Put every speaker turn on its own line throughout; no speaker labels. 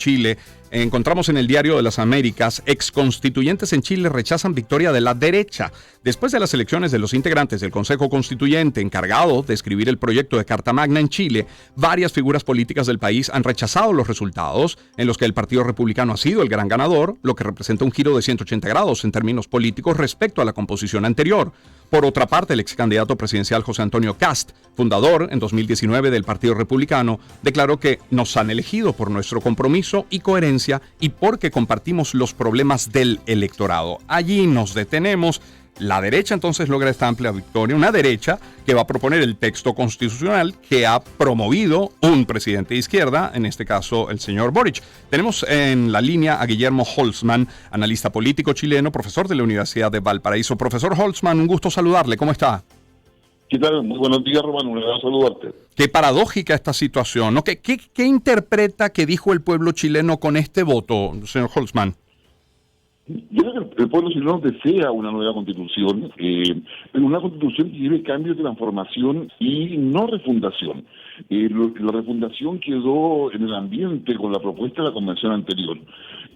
Chile. Encontramos en el Diario de las Américas: exconstituyentes en Chile rechazan victoria de la derecha. Después de las elecciones de los integrantes del Consejo Constituyente encargado de escribir el proyecto de Carta Magna en Chile, varias figuras políticas del país han rechazado los resultados, en los que el Partido Republicano ha sido el gran ganador, lo que representa un giro de 180 grados en términos políticos respecto a la composición anterior. Por otra parte, el ex candidato presidencial José Antonio Kast, fundador en 2019 del Partido Republicano, declaró que nos han elegido por nuestro compromiso y coherencia y porque compartimos los problemas del electorado. Allí nos detenemos. La derecha entonces logra esta amplia victoria, una derecha que va a proponer el texto constitucional que ha promovido un presidente de izquierda, en este caso el señor Boric. Tenemos en la línea a Guillermo Holzmann, analista político chileno, profesor de la Universidad de Valparaíso. Profesor Holzmann, un gusto saludarle, ¿cómo está?
¿Qué tal? Muy buenos días, Romano, un agrado saludarte.
Qué paradójica esta situación, ¿no? ¿Qué interpreta que dijo el pueblo chileno con este voto, señor Holzmann?
Yo creo que el pueblo chileno desea una nueva constitución, pero una constitución que lleve cambio, transformación y no refundación. La refundación quedó en el ambiente con la propuesta de la convención anterior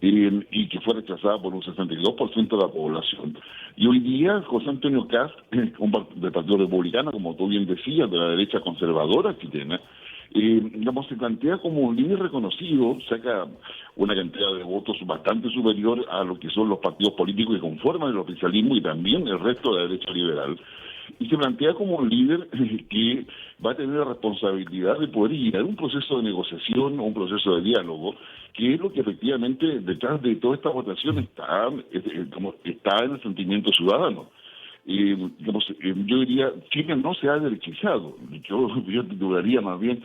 y que fue rechazada por un 62% de la población. Y hoy día José Antonio Kast, del Partido Republicano, como tú bien decías, de la derecha conservadora chilena, se plantea como un líder reconocido, saca una cantidad de votos bastante superior a lo que son los partidos políticos que conforman el oficialismo y también el resto de la derecha liberal, y se plantea como un líder que va a tener la responsabilidad de poder guiar un proceso de negociación o un proceso de diálogo, que es lo que efectivamente detrás de toda esta votación está en el sentimiento ciudadano. Yo diría, Chile no se ha derechizado, yo titularía más bien,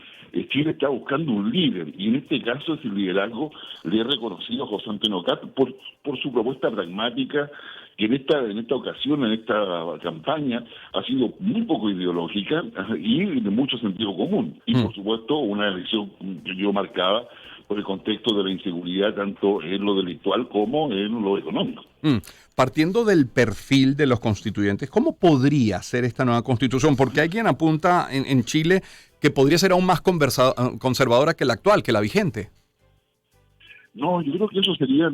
Chile está buscando un líder, y en este caso ese liderazgo le he reconocido a José Antonio Kast por su propuesta pragmática, que en esta ocasión, en esta campaña, ha sido muy poco ideológica y de mucho sentido común, y por supuesto una elección que yo marcaba por el contexto de la inseguridad, tanto en lo delictual como en lo económico.
Partiendo del perfil de los constituyentes, ¿cómo podría ser esta nueva constitución? Porque hay quien apunta en Chile que podría ser aún más conservadora que la actual, que la vigente.
No, yo creo que eso sería,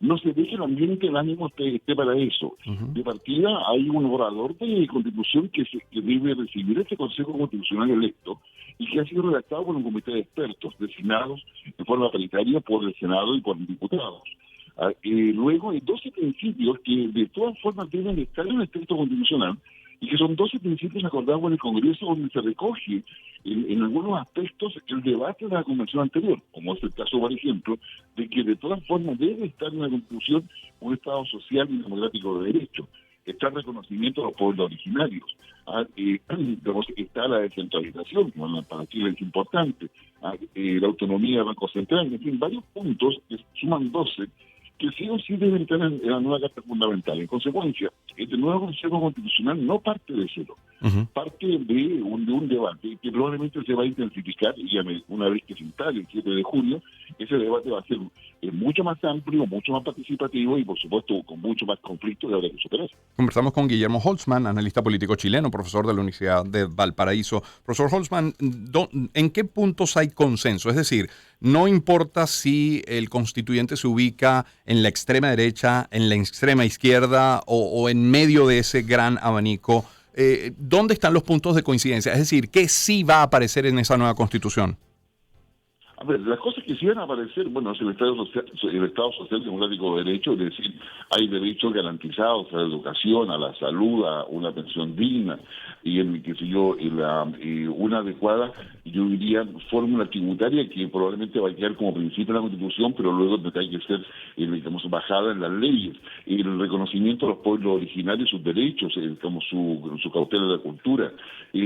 no se ve que el ambiente, el ánimo esté para eso. De partida hay un orador de constitución que debe recibir este Consejo Constitucional electo y que ha sido redactado por un comité de expertos designados de forma paritaria por el Senado y por diputados. Luego hay 12 principios que de todas formas deben estar en el texto constitucional y que son 12 principios acordados en el Congreso, donde se recoge en algunos aspectos el debate de la convención anterior, como es el caso, por ejemplo, de que de todas formas debe estar en la Constitución un Estado social y democrático de derecho. Está el reconocimiento de los pueblos originarios, está la descentralización, que para Chile es importante, la autonomía del Banco Central, en fin, varios puntos que suman 12, que sí o sí deben estar en la nueva Carta Fundamental. En consecuencia, este nuevo Consejo Constitucional no parte de cero, parte de un debate que probablemente se va a intensificar, y una vez que se instale el 7 de junio, ese debate va a ser mucho más amplio, mucho más participativo y, por supuesto, con mucho más conflicto que habrá que superar.
Conversamos con Guillermo Holzmann, analista político chileno, profesor de la Universidad de Valparaíso. Profesor Holzmann, ¿en qué puntos hay consenso? Es decir, no importa si el constituyente se ubica en la extrema derecha, en la extrema izquierda o en medio de ese gran abanico, ¿dónde están los puntos de coincidencia? Es decir, ¿qué sí va a aparecer en esa nueva constitución?
A ver, las cosas que sí van a aparecer, bueno, es el Estado Social Democrático de Derecho, es decir, hay derechos garantizados a la educación, a la salud, a una pensión digna, y una adecuada, yo diría, fórmula tributaria que probablemente va a quedar como principio en la Constitución, pero luego tendrá que ser, bajada en las leyes. El reconocimiento a los pueblos originarios, sus derechos, como su cautela de la cultura,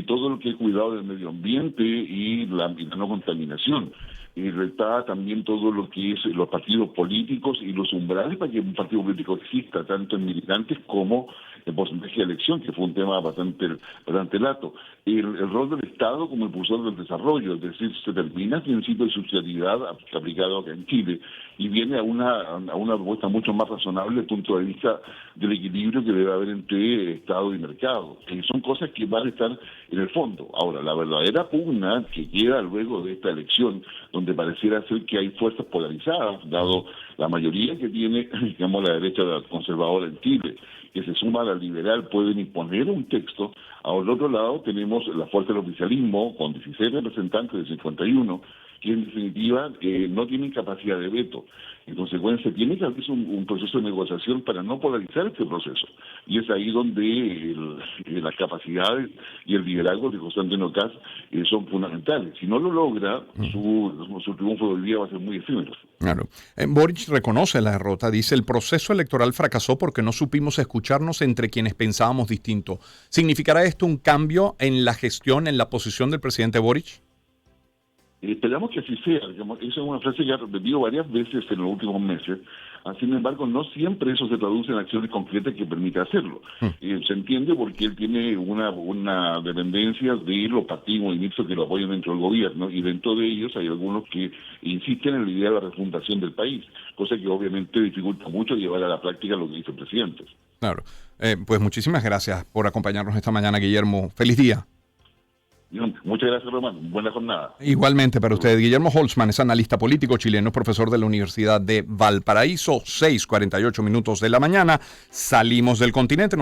todo lo que es cuidado del medio ambiente y la no contaminación. Está también todo lo que es los partidos políticos y los umbrales para que un partido político exista, tanto en militantes como en porcentaje de elección, que fue un tema bastante lato. El rol del Estado como impulsor del desarrollo, es decir, se termina el principio de subsidiariedad aplicado acá en Chile y viene a una propuesta mucho más razonable desde el punto de vista del equilibrio que debe haber entre Estado y mercado. Son cosas que van a estar en el fondo. Ahora, la verdadera pugna que queda luego de esta elección, donde donde pareciera ser que hay fuerzas polarizadas, dado la mayoría que tiene, digamos, la derecha conservadora en Chile, que se suma a la liberal, pueden imponer un texto. Al otro lado tenemos la fuerza del oficialismo, con 16 representantes de 51, que en definitiva no tienen capacidad de veto. En consecuencia, tiene que haber un proceso de negociación para no polarizar este proceso. Y es ahí donde las capacidades y el liderazgo de José Antonio Kast son fundamentales. Si no lo logra, su triunfo de hoy día va a ser muy efímero.
Claro. Boric reconoce la derrota, dice: el proceso electoral fracasó porque no supimos escucharnos entre quienes pensábamos distinto. ¿Significará esto un cambio en la gestión, en la posición del presidente Boric?
Esperamos que así sea. Digamos, esa es una frase que ha repetido varias veces en los últimos meses. Sin embargo, no siempre eso se traduce en acciones concretas que permita hacerlo. Se entiende porque él tiene una dependencia de los partidos y movimientos que lo apoyan dentro del gobierno, y dentro de ellos hay algunos que insisten en la idea de la refundación del país, cosa que obviamente dificulta mucho llevar a la práctica lo que dice el presidente.
Claro. Pues muchísimas gracias por acompañarnos esta mañana, Guillermo. Feliz día.
Muchas gracias, Román. Buena jornada.
Igualmente para usted. Guillermo Holtzman es analista político chileno, profesor de la Universidad de Valparaíso. 6:48 de la mañana. Salimos del continente.